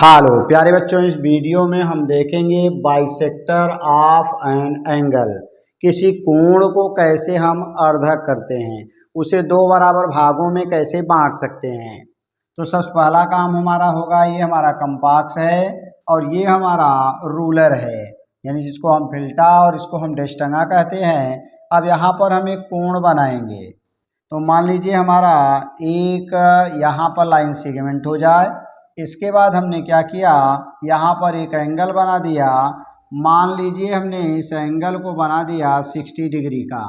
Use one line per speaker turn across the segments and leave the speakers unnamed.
Hello प्यारे बच्चों, इस वीडियो में हम देखेंगे बाइसेक्टर ऑफ एन एंगल। किसी कोण को कैसे हम अर्धक करते हैं, उसे दो बराबर भागों में कैसे बांट सकते हैं। तो सबसे पहला काम हमारा होगा, ये हमारा कंपास है और ये हमारा रूलर है, यानी जिसको हम फिल्टा और इसको हम डेस्टंगा कहते हैं। अब यहाँ पर हम एक कोण बनाएंगे। तो मान लीजिए हमारा एक यहाँ पर लाइन सेगमेंट हो जाए। इसके बाद हमने क्या किया, यहाँ पर एक एंगल बना दिया। मान लीजिए हमने इस एंगल को बना दिया 60 डिग्री का।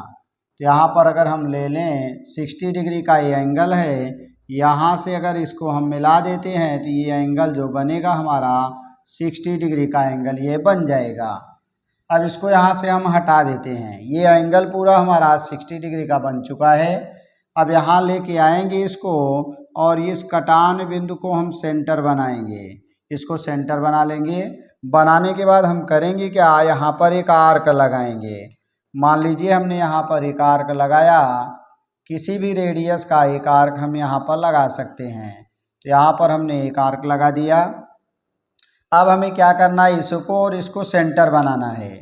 तो यहाँ पर अगर हम ले लें 60 डिग्री का ये एंगल है, यहाँ से अगर इसको हम मिला देते हैं तो ये एंगल जो बनेगा हमारा 60 डिग्री का एंगल ये बन जाएगा। अब इसको यहाँ से हम हटा देते हैं। ये एंगल पूरा हमारा 60 डिग्री का बन चुका है। अब यहाँ लेके आएंगे इसको और इस कटान बिंदु को हम सेंटर बनाएंगे। इसको सेंटर बना लेंगे। बनाने के बाद हम करेंगे क्या, यहाँ पर एक आर्क लगाएंगे। मान लीजिए हमने यहाँ पर एक आर्क लगाया, किसी भी रेडियस का एक आर्क हम यहाँ पर लगा सकते हैं। तो यहाँ पर हमने एक आर्क लगा दिया। अब हमें क्या करना है, इसको और इसको सेंटर बनाना है।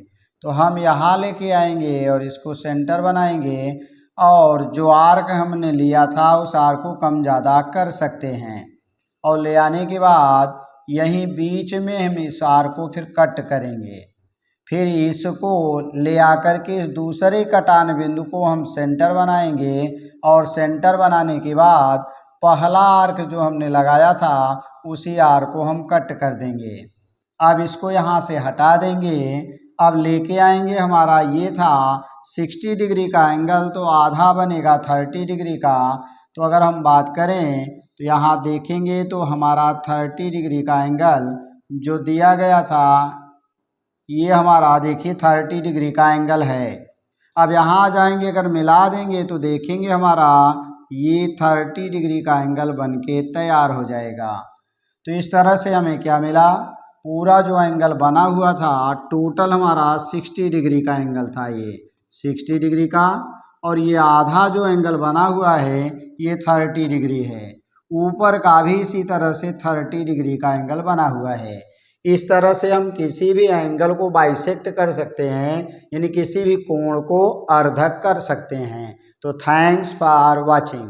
तो हम यहाँ लेके आएंगे और इसको सेंटर बनाएंगे और जो आर्क हमने लिया था उस आर्क को कम ज़्यादा कर सकते हैं। और ले आने के बाद यहीं बीच में हम इस आर्क को फिर कट करेंगे। फिर इसको ले आकर के इस दूसरे कटान बिंदु को हम सेंटर बनाएंगे और सेंटर बनाने के बाद पहला आर्क जो हमने लगाया था उसी आर्क को हम कट कर देंगे। अब इसको यहाँ से हटा देंगे। अब लेके आएंगे, हमारा ये था 60 डिग्री का एंगल, तो आधा बनेगा 30 डिग्री का। तो अगर हम बात करें तो यहाँ देखेंगे तो हमारा 30 डिग्री का एंगल जो दिया गया था ये हमारा देखिए 30 डिग्री का एंगल है। अब यहाँ आ जाएंगे, अगर मिला देंगे तो देखेंगे हमारा ये 30 डिग्री का एंगल बन के तैयार हो जाएगा। तो इस तरह से हमें क्या मिला, पूरा जो एंगल बना हुआ था टोटल हमारा 60 डिग्री का एंगल था, ये 60 डिग्री का। और ये आधा जो एंगल बना हुआ है ये 30 डिग्री है। ऊपर का भी इसी तरह से 30 डिग्री का एंगल बना हुआ है। इस तरह से हम किसी भी एंगल को बाइसेक्ट कर सकते हैं, यानी किसी भी कोण को अर्धक कर सकते हैं। तो थैंक्स फॉर वॉचिंग।